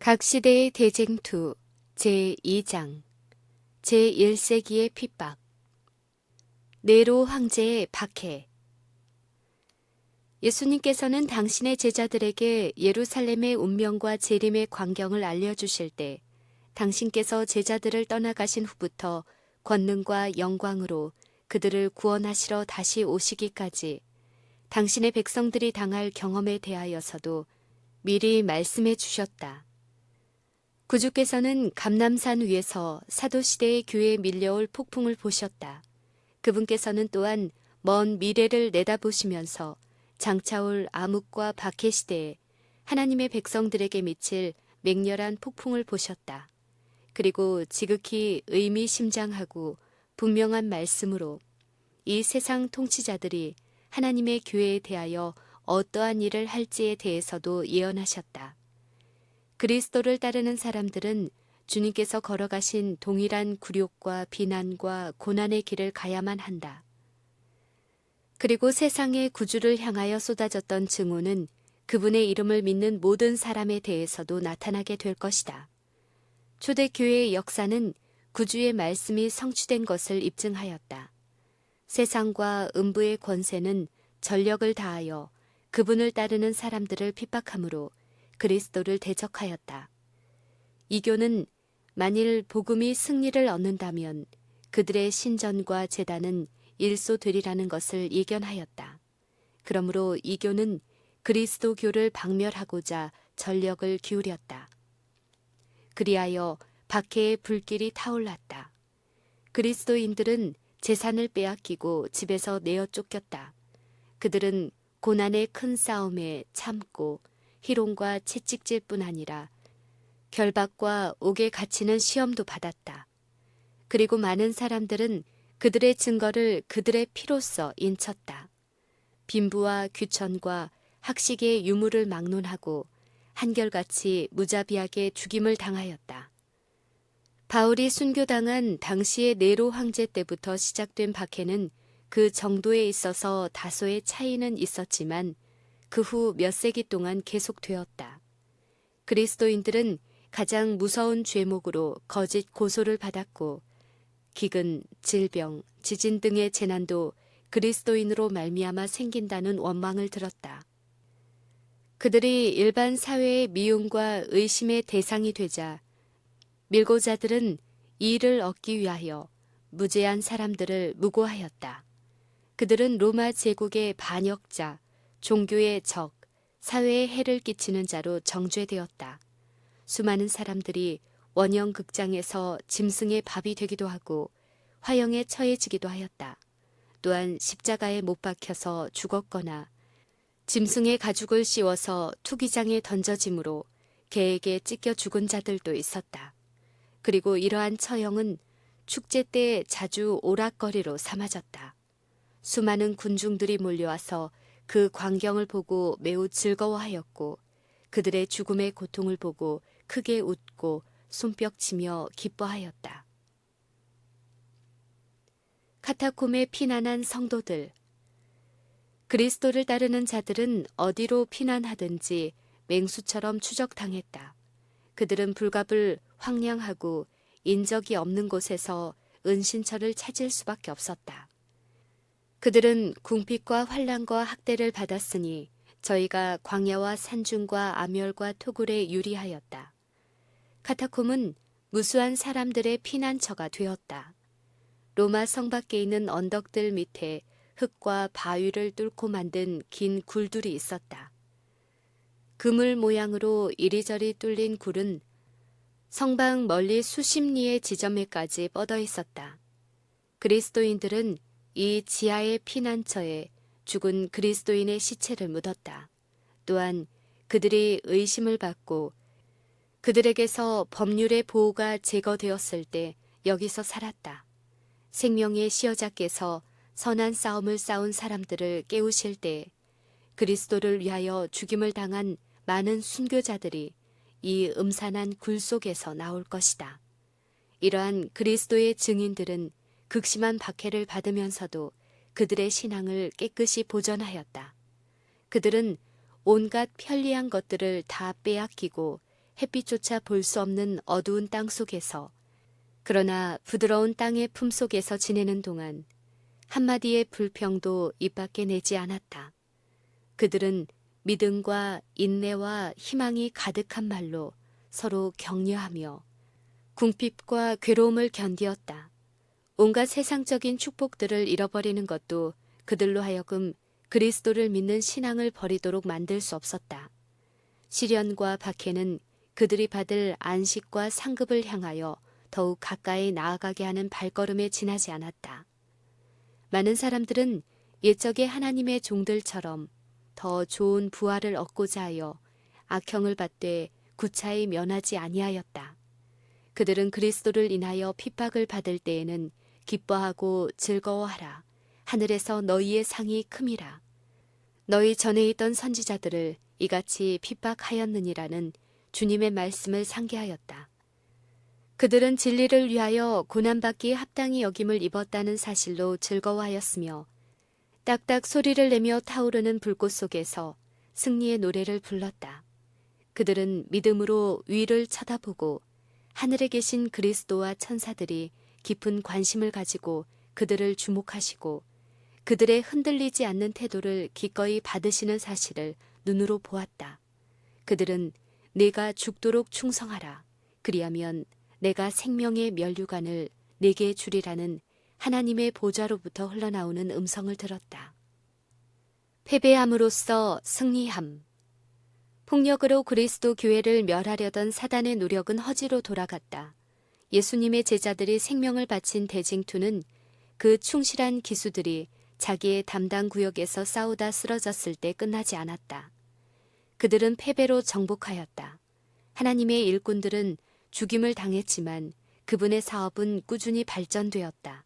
각 시대의 대쟁투 제2장 제1세기의 핍박 네로 황제의 박해. 예수님께서는 당신의 제자들에게 예루살렘의 운명과 재림의 광경을 알려주실 때 당신께서 제자들을 떠나가신 후부터 권능과 영광으로 그들을 구원하시러 다시 오시기까지 당신의 백성들이 당할 경험에 대하여서도 미리 말씀해 주셨다. 구주께서는 감람산 위에서 사도시대의 교회에 밀려올 폭풍을 보셨다. 그분께서는 또한 먼 미래를 내다보시면서 장차올 암흑과 박해 시대에 하나님의 백성들에게 미칠 맹렬한 폭풍을 보셨다. 그리고 지극히 의미심장하고 분명한 말씀으로 이 세상 통치자들이 하나님의 교회에 대하여 어떠한 일을 할지에 대해서도 예언하셨다. 그리스도를 따르는 사람들은 주님께서 걸어가신 동일한 굴욕과 비난과 고난의 길을 가야만 한다. 그리고 세상의 구주를 향하여 쏟아졌던 증오는 그분의 이름을 믿는 모든 사람에 대해서도 나타나게 될 것이다. 초대교회의 역사는 구주의 말씀이 성취된 것을 입증하였다. 세상과 음부의 권세는 전력을 다하여 그분을 따르는 사람들을 핍박하므로 그리스도를 대적하였다. 이교는 만일 복음이 승리를 얻는다면 그들의 신전과 제단은 일소되리라는 것을 예견하였다. 그러므로 이교는 그리스도교를 박멸하고자 전력을 기울였다. 그리하여 박해의 불길이 타올랐다. 그리스도인들은 재산을 빼앗기고 집에서 내어 쫓겼다. 그들은 고난의 큰 싸움에 참고 희롱과 채찍질뿐 아니라 결박과 옥에 갇히는 시험도 받았다. 그리고 많은 사람들은 그들의 증거를 그들의 피로써 인쳤다. 빈부와 귀천과 학식의 유무를 막론하고 한결같이 무자비하게 죽임을 당하였다. 바울이 순교당한 당시의 네로 황제 때부터 시작된 박해는 그 정도에 있어서 다소의 차이는 있었지만 그 후 몇 세기 동안 계속되었다. 그리스도인들은 가장 무서운 죄목으로 거짓 고소를 받았고 기근, 질병, 지진 등의 재난도 그리스도인으로 말미암아 생긴다는 원망을 들었다. 그들이 일반 사회의 미움과 의심의 대상이 되자 밀고자들은 이를 얻기 위하여 무죄한 사람들을 무고하였다. 그들은 로마 제국의 반역자, 종교의 적, 사회에 해를 끼치는 자로 정죄되었다. 수많은 사람들이 원형 극장에서 짐승의 밥이 되기도 하고 화형에 처해지기도 하였다. 또한 십자가에 못 박혀서 죽었거나 짐승의 가죽을 씌워서 투기장에 던져짐으로 개에게 찢겨 죽은 자들도 있었다. 그리고 이러한 처형은 축제 때 자주 오락거리로 삼아졌다. 수많은 군중들이 몰려와서 그 광경을 보고 매우 즐거워하였고 그들의 죽음의 고통을 보고 크게 웃고 손뼉치며 기뻐하였다. 카타콤에 피난한 성도들. 그리스도를 따르는 자들은 어디로 피난하든지 맹수처럼 추적당했다. 그들은 불갑을 황량하고 인적이 없는 곳에서 은신처를 찾을 수밖에 없었다. 그들은 궁핍과 환난과 학대를 받았으니 저희가 광야와 산중과 암열과 토굴에 유리하였다. 카타콤은 무수한 사람들의 피난처가 되었다. 로마 성 밖에 있는 언덕들 밑에 흙과 바위를 뚫고 만든 긴 굴들이 있었다. 그물 모양으로 이리저리 뚫린 굴은 성방 멀리 수십 리의 지점에까지 뻗어 있었다. 그리스도인들은 이 지하의 피난처에 죽은 그리스도인의 시체를 묻었다. 또한 그들이 의심을 받고 그들에게서 법률의 보호가 제거되었을 때 여기서 살았다. 생명의 시여자께서 선한 싸움을 싸운 사람들을 깨우실 때 그리스도를 위하여 죽임을 당한 많은 순교자들이 이 음산한 굴 속에서 나올 것이다. 이러한 그리스도의 증인들은 극심한 박해를 받으면서도 그들의 신앙을 깨끗이 보존하였다. 그들은 온갖 편리한 것들을 다 빼앗기고 햇빛조차 볼 수 없는 어두운 땅 속에서, 그러나 부드러운 땅의 품속에서 지내는 동안 한마디의 불평도 입 밖에 내지 않았다. 그들은 믿음과 인내와 희망이 가득한 말로 서로 격려하며 궁핍과 괴로움을 견디었다. 온갖 세상적인 축복들을 잃어버리는 것도 그들로 하여금 그리스도를 믿는 신앙을 버리도록 만들 수 없었다. 시련과 박해는 그들이 받을 안식과 상급을 향하여 더욱 가까이 나아가게 하는 발걸음에 지나지 않았다. 많은 사람들은 옛적의 하나님의 종들처럼 더 좋은 부활을 얻고자 하여 악형을 받되 구차히 면하지 아니하였다. 그들은 그리스도를 인하여 핍박을 받을 때에는 기뻐하고 즐거워하라. 하늘에서 너희의 상이 큼이라. 너희 전에 있던 선지자들을 이같이 핍박하였느니라는 주님의 말씀을 상기하였다. 그들은 진리를 위하여 고난받기에 합당히 여김을 입었다는 사실로 즐거워하였으며 딱딱 소리를 내며 타오르는 불꽃 속에서 승리의 노래를 불렀다. 그들은 믿음으로 위를 쳐다보고 하늘에 계신 그리스도와 천사들이 깊은 관심을 가지고 그들을 주목하시고 그들의 흔들리지 않는 태도를 기꺼이 받으시는 사실을 눈으로 보았다. 그들은 내가 죽도록 충성하라. 그리하면 내가 생명의 면류관을 내게 주리라는 하나님의 보좌로부터 흘러나오는 음성을 들었다. 패배함으로써 승리함. 폭력으로 그리스도 교회를 멸하려던 사단의 노력은 허지로 돌아갔다. 예수님의 제자들이 생명을 바친 대징투는 그 충실한 기수들이 자기의 담당 구역에서 싸우다 쓰러졌을 때 끝나지 않았다. 그들은 패배로 정복하였다. 하나님의 일꾼들은 죽임을 당했지만 그분의 사업은 꾸준히 발전되었다.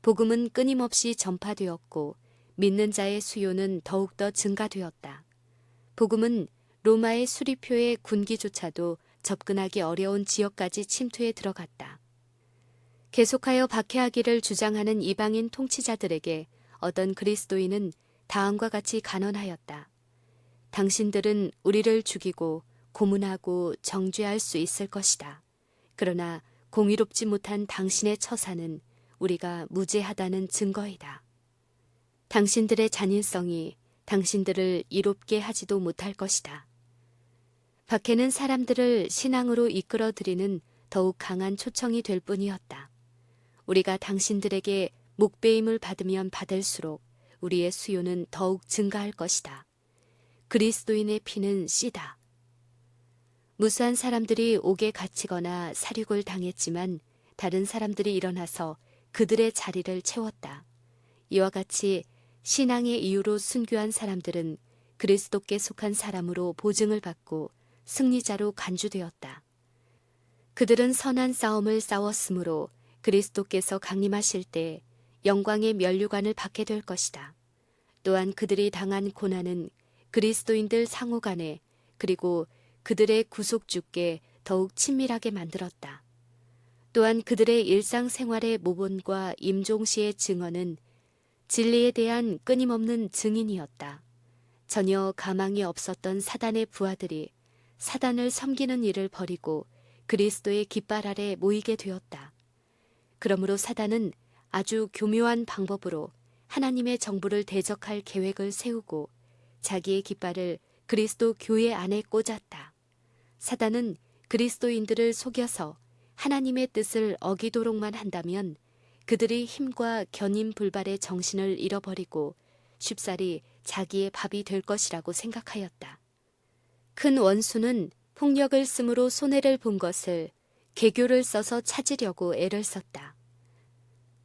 복음은 끊임없이 전파되었고 믿는 자의 수요는 더욱더 증가되었다. 복음은 로마의 수리표의 군기조차도 접근하기 어려운 지역까지 침투해 들어갔다. 계속하여 박해하기를 주장하는 이방인 통치자들에게 어떤 그리스도인은 다음과 같이 간언하였다. 당신들은 우리를 죽이고 고문하고 정죄할 수 있을 것이다. 그러나 공의롭지 못한 당신의 처사는 우리가 무죄하다는 증거이다. 당신들의 잔인성이 당신들을 이롭게 하지도 못할 것이다. 박해는 사람들을 신앙으로 이끌어들이는 더욱 강한 초청이 될 뿐이었다. 우리가 당신들에게 목배임을 받으면 받을수록 우리의 수요는 더욱 증가할 것이다. 그리스도인의 피는 씨다. 무수한 사람들이 옥에 갇히거나 살육을 당했지만 다른 사람들이 일어나서 그들의 자리를 채웠다. 이와 같이 신앙의 이유로 순교한 사람들은 그리스도께 속한 사람으로 보증을 받고 승리자로 간주되었다. 그들은 선한 싸움을 싸웠으므로 그리스도께서 강림하실 때 영광의 면류관을 받게 될 것이다. 또한 그들이 당한 고난은 그리스도인들 상호 간에 그리고 그들의 구속주께 더욱 친밀하게 만들었다. 또한 그들의 일상생활의 모본과 임종시의 증언은 진리에 대한 끊임없는 증인이었다. 전혀 가망이 없었던 사단의 부하들이 사단을 섬기는 일을 버리고 그리스도의 깃발 아래 모이게 되었다. 그러므로 사단은 아주 교묘한 방법으로 하나님의 정부를 대적할 계획을 세우고 자기의 깃발을 그리스도 교회 안에 꽂았다. 사단은 그리스도인들을 속여서 하나님의 뜻을 어기도록만 한다면 그들이 힘과 견인 불발의 정신을 잃어버리고 쉽사리 자기의 밥이 될 것이라고 생각하였다. 큰 원수는 폭력을 쓰므로 손해를 본 것을 개교를 써서 찾으려고 애를 썼다.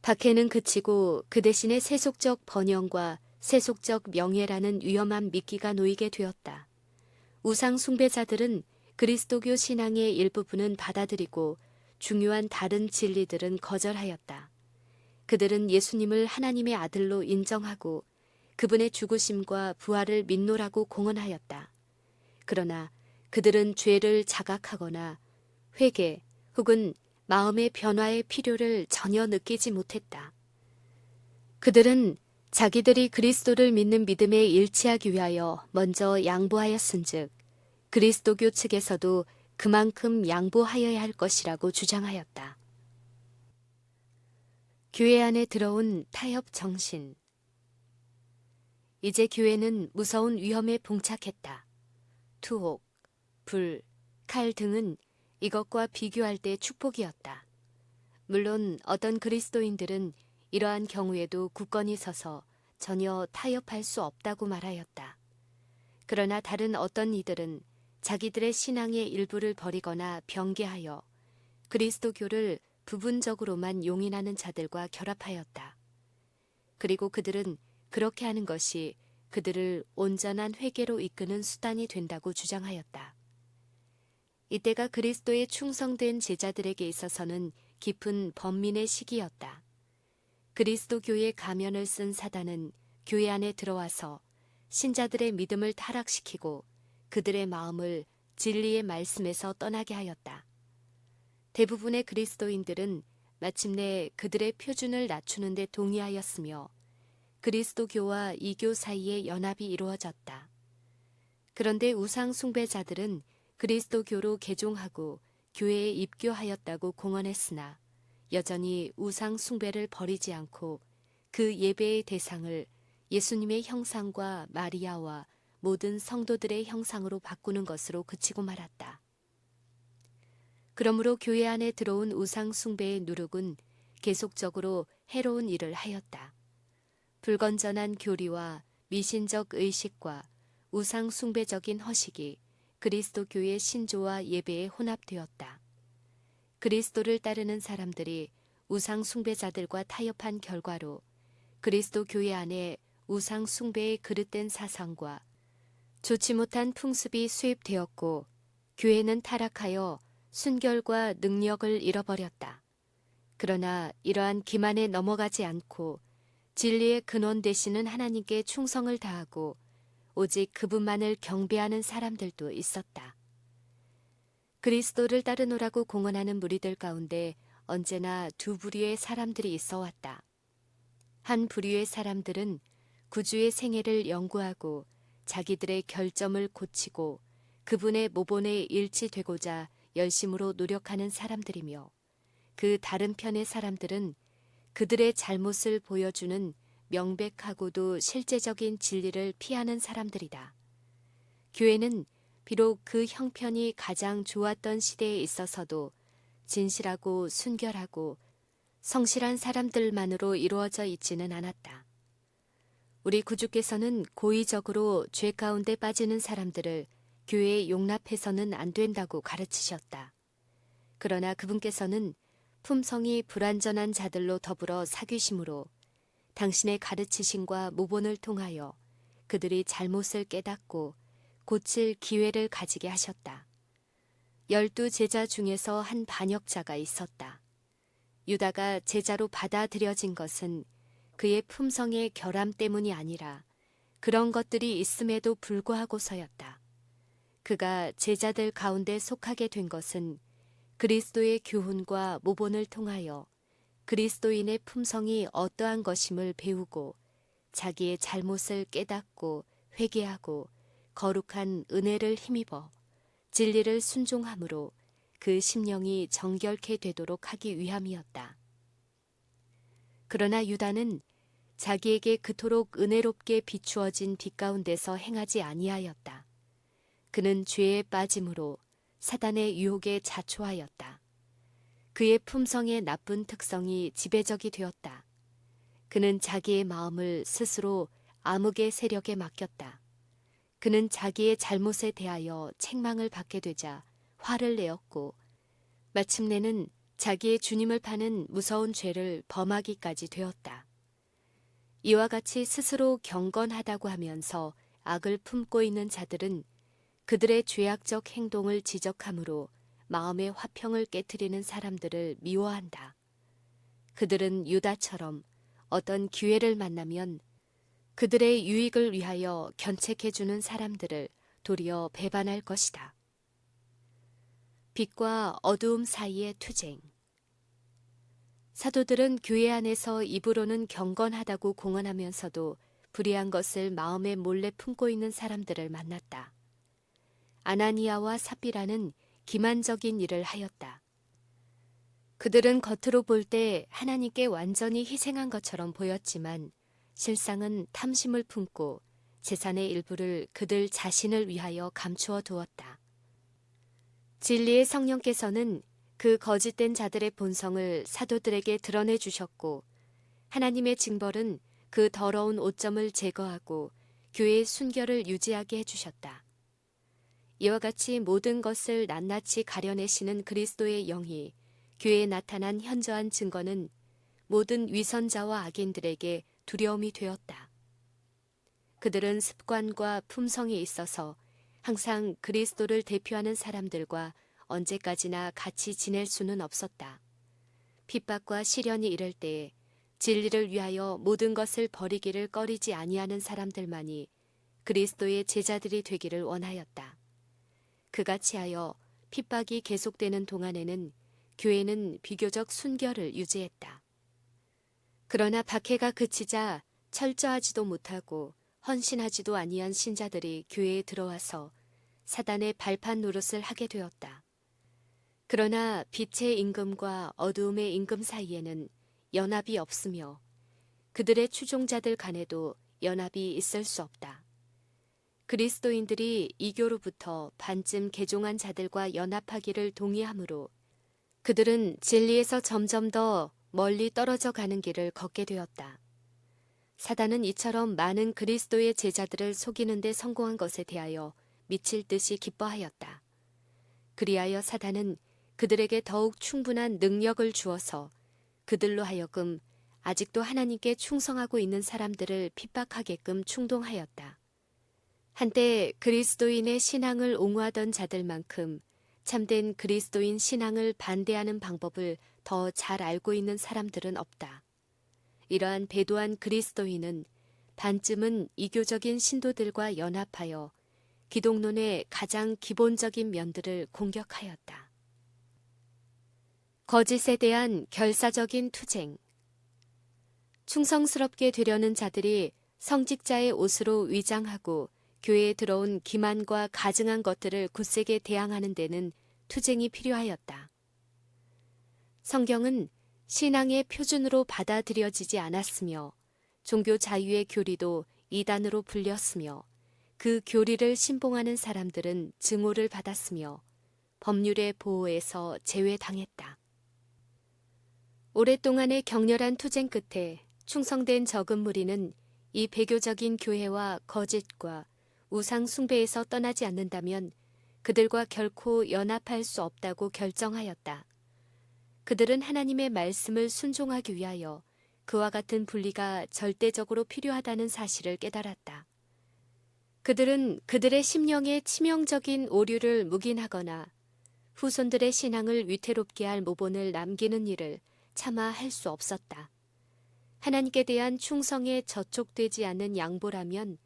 박해는 그치고 그 대신에 세속적 번영과 세속적 명예라는 위험한 미끼가 놓이게 되었다. 우상 숭배자들은 그리스도교 신앙의 일부분은 받아들이고 중요한 다른 진리들은 거절하였다. 그들은 예수님을 하나님의 아들로 인정하고 그분의 죽으심과 부활을 믿노라고 공언하였다. 그러나 그들은 죄를 자각하거나 회개 혹은 마음의 변화의 필요를 전혀 느끼지 못했다. 그들은 자기들이 그리스도를 믿는 믿음에 일치하기 위하여 먼저 양보하였은즉 그리스도교 측에서도 그만큼 양보하여야 할 것이라고 주장하였다. 교회 안에 들어온 타협 정신. 이제 교회는 무서운 위험에 봉착했다. 투옥, 불, 칼 등은 이것과 비교할 때 축복이었다. 물론 어떤 그리스도인들은 이러한 경우에도 굳건히 서서 전혀 타협할 수 없다고 말하였다. 그러나 다른 어떤 이들은 자기들의 신앙의 일부를 버리거나 변개하여 그리스도교를 부분적으로만 용인하는 자들과 결합하였다. 그리고 그들은 그렇게 하는 것이 그들을 온전한 회개로 이끄는 수단이 된다고 주장하였다. 이때가 그리스도의 충성된 제자들에게 있어서는 깊은 번민의 시기였다. 그리스도교의 가면을 쓴 사단은 교회 안에 들어와서 신자들의 믿음을 타락시키고 그들의 마음을 진리의 말씀에서 떠나게 하였다. 대부분의 그리스도인들은 마침내 그들의 표준을 낮추는 데 동의하였으며 그리스도교와 이교 사이에 연합이 이루어졌다. 그런데 우상 숭배자들은 그리스도교로 개종하고 교회에 입교하였다고 공언했으나 여전히 우상 숭배를 버리지 않고 그 예배의 대상을 예수님의 형상과 마리아와 모든 성도들의 형상으로 바꾸는 것으로 그치고 말았다. 그러므로 교회 안에 들어온 우상 숭배의 누룩은 계속적으로 해로운 일을 하였다. 불건전한 교리와 미신적 의식과 우상 숭배적인 허식이 그리스도교의 신조와 예배에 혼합되었다. 그리스도를 따르는 사람들이 우상 숭배자들과 타협한 결과로 그리스도 교회 안에 우상 숭배의 그릇된 사상과 좋지 못한 풍습이 수입되었고 교회는 타락하여 순결과 능력을 잃어버렸다. 그러나 이러한 기만에 넘어가지 않고 진리의 근원 되시는 하나님께 충성을 다하고 오직 그분만을 경배하는 사람들도 있었다. 그리스도를 따르노라고 공언하는 무리들 가운데 언제나 두 부류의 사람들이 있어 왔다. 한 부류의 사람들은 구주의 생애를 연구하고 자기들의 결점을 고치고 그분의 모본에 일치되고자 열심으로 노력하는 사람들이며 그 다른 편의 사람들은 그들의 잘못을 보여주는 명백하고도 실제적인 진리를 피하는 사람들이다. 교회는 비록 그 형편이 가장 좋았던 시대에 있어서도 진실하고 순결하고 성실한 사람들만으로 이루어져 있지는 않았다. 우리 구주께서는 고의적으로 죄 가운데 빠지는 사람들을 교회에 용납해서는 안 된다고 가르치셨다. 그러나 그분께서는 품성이 불완전한 자들로 더불어 사귀심으로 당신의 가르치심과 모본을 통하여 그들이 잘못을 깨닫고 고칠 기회를 가지게 하셨다. 12 제자 중에서 한 반역자가 있었다. 유다가 제자로 받아들여진 것은 그의 품성의 결함 때문이 아니라 그런 것들이 있음에도 불구하고서였다. 그가 제자들 가운데 속하게 된 것은 그리스도의 교훈과 모본을 통하여 그리스도인의 품성이 어떠한 것임을 배우고 자기의 잘못을 깨닫고 회개하고 거룩한 은혜를 힘입어 진리를 순종함으로 그 심령이 정결케 되도록 하기 위함이었다. 그러나 유다는 자기에게 그토록 은혜롭게 비추어진 빛 가운데서 행하지 아니하였다. 그는 죄에 빠짐으로 사단의 유혹에 자초하였다. 그의 품성의 나쁜 특성이 지배적이 되었다. 그는 자기의 마음을 스스로 암흑의 세력에 맡겼다. 그는 자기의 잘못에 대하여 책망을 받게 되자 화를 내었고 마침내는 자기의 주님을 파는 무서운 죄를 범하기까지 되었다. 이와 같이 스스로 경건하다고 하면서 악을 품고 있는 자들은 그들의 죄악적 행동을 지적함으로 마음의 화평을 깨트리는 사람들을 미워한다. 그들은 유다처럼 어떤 기회를 만나면 그들의 유익을 위하여 견책해주는 사람들을 도리어 배반할 것이다. 빛과 어두움 사이의 투쟁. 사도들은 교회 안에서 입으로는 경건하다고 공언하면서도 불의한 것을 마음에 몰래 품고 있는 사람들을 만났다. 아나니아와 삽비라는 기만적인 일을 하였다. 그들은 겉으로 볼 때 하나님께 완전히 희생한 것처럼 보였지만 실상은 탐심을 품고 재산의 일부를 그들 자신을 위하여 감추어 두었다. 진리의 성령께서는 그 거짓된 자들의 본성을 사도들에게 드러내 주셨고 하나님의 징벌은 그 더러운 오점을 제거하고 교회의 순결을 유지하게 해주셨다. 이와 같이 모든 것을 낱낱이 가려내시는 그리스도의 영이 교회에 나타난 현저한 증거는 모든 위선자와 악인들에게 두려움이 되었다. 그들은 습관과 품성에 있어서 항상 그리스도를 대표하는 사람들과 언제까지나 같이 지낼 수는 없었다. 핍박과 시련이 이를 때에 진리를 위하여 모든 것을 버리기를 꺼리지 아니하는 사람들만이 그리스도의 제자들이 되기를 원하였다. 그같이 하여 핍박이 계속되는 동안에는 교회는 비교적 순결을 유지했다. 그러나 박해가 그치자 철저하지도 못하고 헌신하지도 아니한 신자들이 교회에 들어와서 사단의 발판 노릇을 하게 되었다. 그러나 빛의 임금과 어두움의 임금 사이에는 연합이 없으며 그들의 추종자들 간에도 연합이 있을 수 없다. 그리스도인들이 이교로부터 반쯤 개종한 자들과 연합하기를 동의하므로 그들은 진리에서 점점 더 멀리 떨어져 가는 길을 걷게 되었다. 사단은 이처럼 많은 그리스도의 제자들을 속이는 데 성공한 것에 대하여 미칠 듯이 기뻐하였다. 그리하여 사단은 그들에게 더욱 충분한 능력을 주어서 그들로 하여금 아직도 하나님께 충성하고 있는 사람들을 핍박하게끔 충동하였다. 한때 그리스도인의 신앙을 옹호하던 자들만큼 참된 그리스도인 신앙을 반대하는 방법을 더 잘 알고 있는 사람들은 없다. 이러한 배도한 그리스도인은 반쯤은 이교적인 신도들과 연합하여 기독론의 가장 기본적인 면들을 공격하였다. 거짓에 대한 결사적인 투쟁. 충성스럽게 되려는 자들이 성직자의 옷으로 위장하고 교회에 들어온 기만과 가증한 것들을 굳세게 대항하는 데는 투쟁이 필요하였다. 성경은 신앙의 표준으로 받아들여지지 않았으며 종교 자유의 교리도 이단으로 불렸으며 그 교리를 신봉하는 사람들은 증오를 받았으며 법률의 보호에서 제외당했다. 오랫동안의 격렬한 투쟁 끝에 충성된 적은 무리는 이 배교적인 교회와 거짓과 우상 숭배에서 떠나지 않는다면 그들과 결코 연합할 수 없다고 결정하였다. 그들은 하나님의 말씀을 순종하기 위하여 그와 같은 분리가 절대적으로 필요하다는 사실을 깨달았다. 그들은 그들의 심령에 치명적인 오류를 묵인하거나 후손들의 신앙을 위태롭게 할 모본을 남기는 일을 차마 할 수 없었다. 하나님께 대한 충성에 저촉되지 않는 양보라면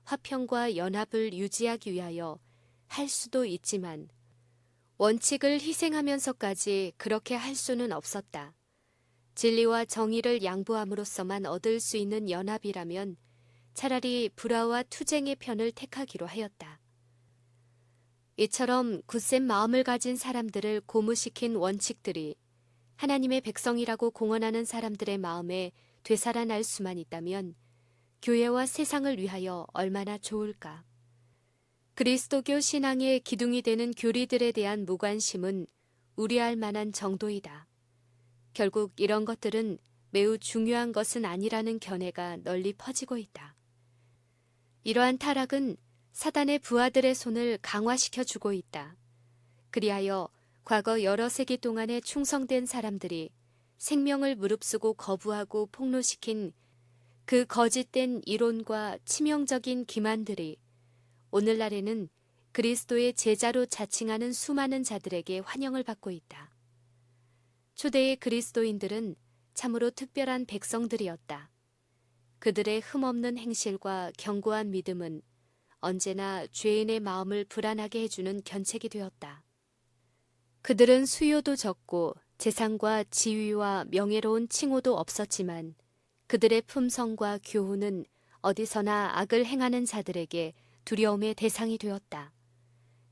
화평과 연합을 유지하기 위하여 할 수도 있지만 원칙을 희생하면서까지 그렇게 할 수는 없었다. 진리와 정의를 양보함으로써만 얻을 수 있는 연합이라면 차라리 불화와 투쟁의 편을 택하기로 하였다. 이처럼 굳센 마음을 가진 사람들을 고무시킨 원칙들이 하나님의 백성이라고 공언하는 사람들의 마음에 되살아날 수만 있다면 교회와 세상을 위하여 얼마나 좋을까. 그리스도교 신앙의 기둥이 되는 교리들에 대한 무관심은 우려할 만한 정도이다. 결국 이런 것들은 매우 중요한 것은 아니라는 견해가 널리 퍼지고 있다. 이러한 타락은 사단의 부하들의 손을 강화시켜 주고 있다. 그리하여 과거 여러 세기 동안에 충성된 사람들이 생명을 무릅쓰고 거부하고 폭로시킨 그 거짓된 이론과 치명적인 기만들이 오늘날에는 그리스도의 제자로 자칭하는 수많은 자들에게 환영을 받고 있다. 초대의 그리스도인들은 참으로 특별한 백성들이었다. 그들의 흠없는 행실과 견고한 믿음은 언제나 죄인의 마음을 불안하게 해주는 견책이 되었다. 그들은 수요도 적고 재산과 지위와 명예로운 칭호도 없었지만 그들의 품성과 교훈은 어디서나 악을 행하는 자들에게 두려움의 대상이 되었다.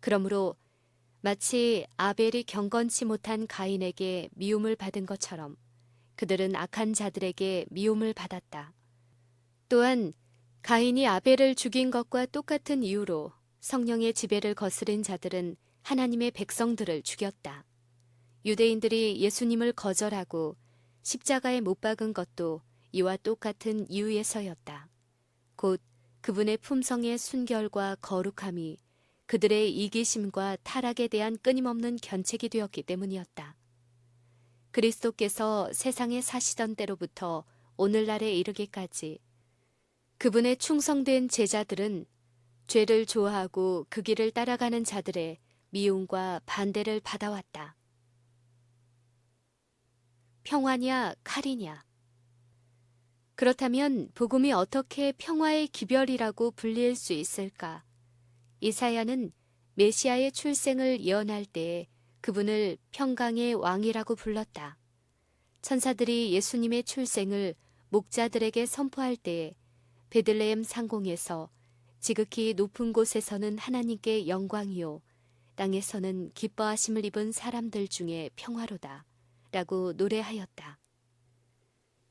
그러므로 마치 아벨이 경건치 못한 가인에게 미움을 받은 것처럼 그들은 악한 자들에게 미움을 받았다. 또한 가인이 아벨을 죽인 것과 똑같은 이유로 성령의 지배를 거스린 자들은 하나님의 백성들을 죽였다. 유대인들이 예수님을 거절하고 십자가에 못 박은 것도 이와 똑같은 이유에서였다. 곧 그분의 품성의 순결과 거룩함이 그들의 이기심과 타락에 대한 끊임없는 견책이 되었기 때문이었다. 그리스도께서 세상에 사시던 때로부터 오늘날에 이르기까지 그분의 충성된 제자들은 죄를 좋아하고 그 길을 따라가는 자들의 미움과 반대를 받아왔다. 평화냐 칼이냐? 그렇다면 복음이 어떻게 평화의 기별이라고 불릴 수 있을까? 이사야는 메시아의 출생을 예언할 때에 그분을 평강의 왕이라고 불렀다. 천사들이 예수님의 출생을 목자들에게 선포할 때에 베들레헴 상공에서 지극히 높은 곳에서는 하나님께 영광이요 땅에서는 기뻐하심을 입은 사람들 중에 평화로다 라고 노래하였다.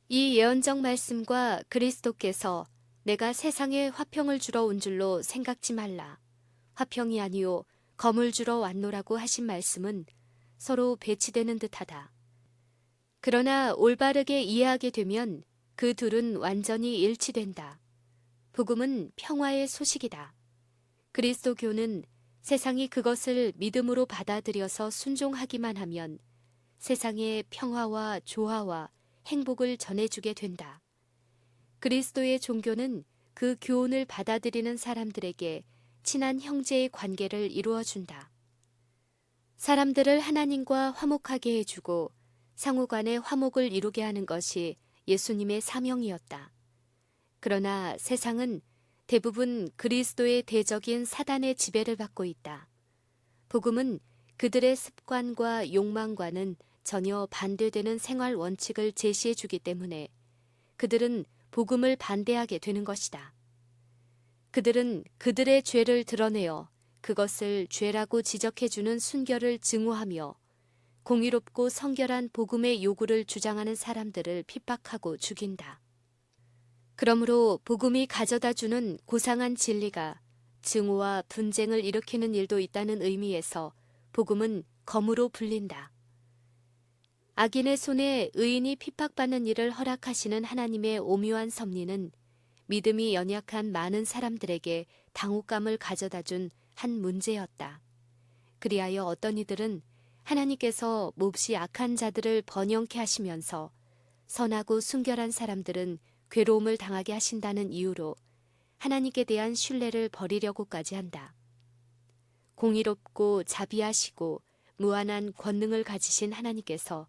이 예언적 말씀과 그리스도께서 내가 세상에 화평을 주러 온 줄로 생각지 말라. 화평이 아니요 검을 주러 왔노라고 하신 말씀은 서로 배치되는 듯하다. 그러나 올바르게 이해하게 되면 그 둘은 완전히 일치된다. 복음은 평화의 소식이다. 그리스도교는 세상이 그것을 믿음으로 받아들여서 순종하기만 하면 세상에 평화와 조화와 행복을 전해주게 된다. 그리스도의 종교는 그 교훈을 받아들이는 사람들에게 친한 형제의 관계를 이루어준다. 사람들을 하나님과 화목하게 해주고 상호간의 화목을 이루게 하는 것이 예수님의 사명이었다. 그러나 세상은 대부분 그리스도의 대적인 사단의 지배를 받고 있다. 복음은 그들의 습관과 욕망과는 전혀 반대되는 생활 원칙을 제시해 주기 때문에 그들은 복음을 반대하게 되는 것이다. 그들은 그들의 죄를 드러내어 그것을 죄라고 지적해 주는 순결을 증오하며 공의롭고 성결한 복음의 요구를 주장하는 사람들을 핍박하고 죽인다. 그러므로 복음이 가져다 주는 고상한 진리가 증오와 분쟁을 일으키는 일도 있다는 의미에서 복음은 검으로 불린다. 악인의 손에 의인이 핍박받는 일을 허락하시는 하나님의 오묘한 섭리는 믿음이 연약한 많은 사람들에게 당혹감을 가져다 준 한 문제였다. 그리하여 어떤 이들은 하나님께서 몹시 악한 자들을 번영케 하시면서 선하고 순결한 사람들은 괴로움을 당하게 하신다는 이유로 하나님께 대한 신뢰를 버리려고까지 한다. 공의롭고 자비하시고 무한한 권능을 가지신 하나님께서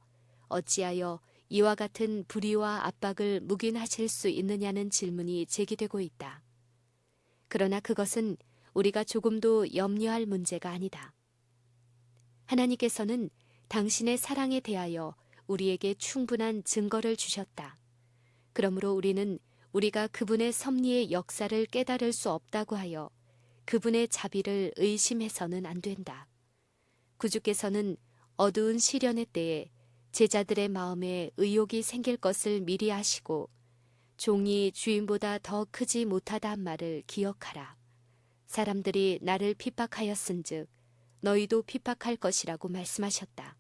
어찌하여 이와 같은 불의와 압박을 묵인하실 수 있느냐는 질문이 제기되고 있다. 그러나 그것은 우리가 조금도 염려할 문제가 아니다. 하나님께서는 당신의 사랑에 대하여 우리에게 충분한 증거를 주셨다. 그러므로 우리는 우리가 그분의 섭리의 역사를 깨달을 수 없다고 하여 그분의 자비를 의심해서는 안 된다. 구주께서는 어두운 시련의 때에 제자들의 마음에 의욕이 생길 것을 미리 아시고 종이 주인보다 더 크지 못하다 한 말을 기억하라. 사람들이 나를 핍박하였은즉 너희도 핍박할 것이라고 말씀하셨다.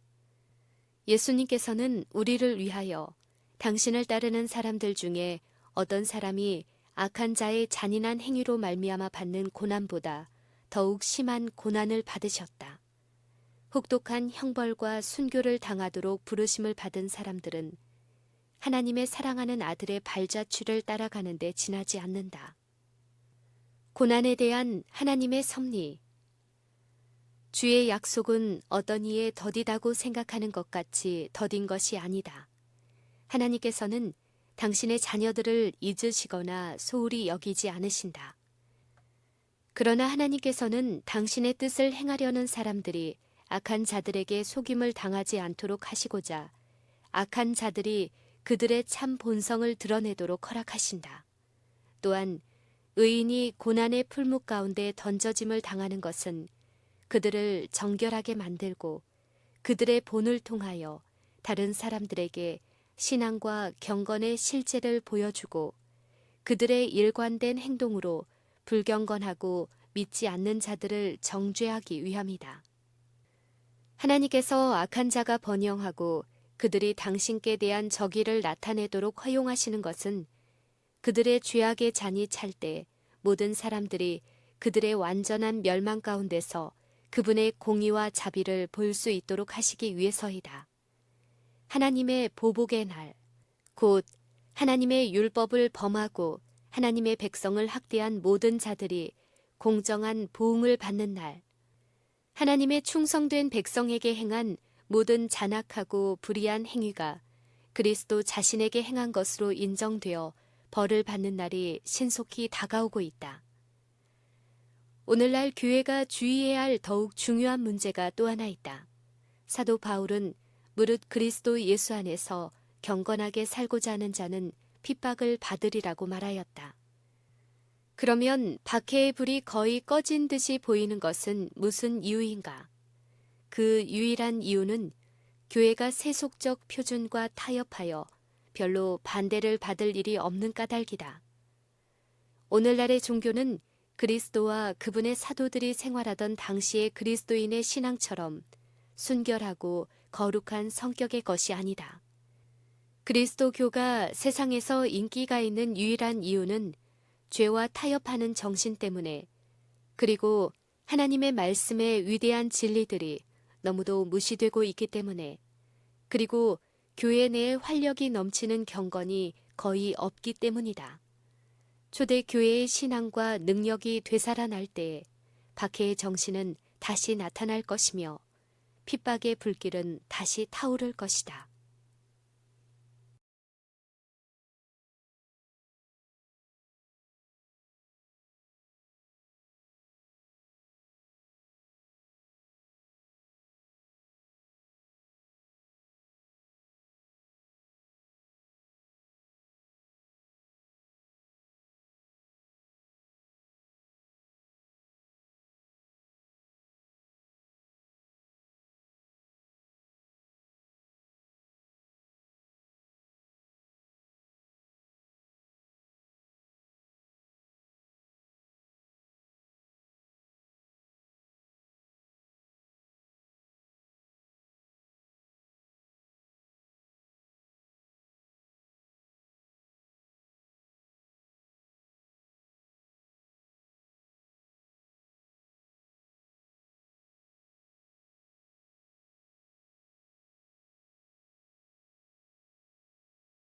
예수님께서는 우리를 위하여 당신을 따르는 사람들 중에 어떤 사람이 악한 자의 잔인한 행위로 말미암아 받는 고난보다 더욱 심한 고난을 받으셨다. 혹독한 형벌과 순교를 당하도록 부르심을 받은 사람들은 하나님의 사랑하는 아들의 발자취를 따라가는 데 지나지 않는다. 고난에 대한 하나님의 섭리. 주의 약속은 어떤 이의 더디다고 생각하는 것 같이 더딘 것이 아니다. 하나님께서는 당신의 자녀들을 잊으시거나 소홀히 여기지 않으신다. 그러나 하나님께서는 당신의 뜻을 행하려는 사람들이 악한 자들에게 속임을 당하지 않도록 하시고자 악한 자들이 그들의 참 본성을 드러내도록 허락하신다. 또한 의인이 고난의 풀묵 가운데 던져짐을 당하는 것은 그들을 정결하게 만들고 그들의 본을 통하여 다른 사람들에게 신앙과 경건의 실제를 보여주고 그들의 일관된 행동으로 불경건하고 믿지 않는 자들을 정죄하기 위함이다. 하나님께서 악한 자가 번영하고 그들이 당신께 대한 적의를 나타내도록 허용하시는 것은 그들의 죄악의 잔이 찰 때 모든 사람들이 그들의 완전한 멸망 가운데서 그분의 공의와 자비를 볼 수 있도록 하시기 위해서이다. 하나님의 보복의 날, 곧 하나님의 율법을 범하고 하나님의 백성을 학대한 모든 자들이 공정한 보응을 받는 날, 하나님의 충성된 백성에게 행한 모든 잔악하고 불의한 행위가 그리스도 자신에게 행한 것으로 인정되어 벌을 받는 날이 신속히 다가오고 있다. 오늘날 교회가 주의해야 할 더욱 중요한 문제가 또 하나 있다. 사도 바울은 무릇 그리스도 예수 안에서 경건하게 살고자 하는 자는 핍박을 받으리라고 말하였다. 그러면 박해의 불이 거의 꺼진 듯이 보이는 것은 무슨 이유인가? 그 유일한 이유는 교회가 세속적 표준과 타협하여 별로 반대를 받을 일이 없는 까닭이다. 오늘날의 종교는 그리스도와 그분의 사도들이 생활하던 당시의 그리스도인의 신앙처럼 순결하고 거룩한 성격의 것이 아니다. 그리스도교가 세상에서 인기가 있는 유일한 이유는 죄와 타협하는 정신 때문에, 그리고 하나님의 말씀의 위대한 진리들이 너무도 무시되고 있기 때문에, 그리고 교회 내에 활력이 넘치는 경건이 거의 없기 때문이다. 초대교회의 신앙과 능력이 되살아날 때에 박해의 정신은 다시 나타날 것이며 핍박의 불길은 다시 타오를 것이다.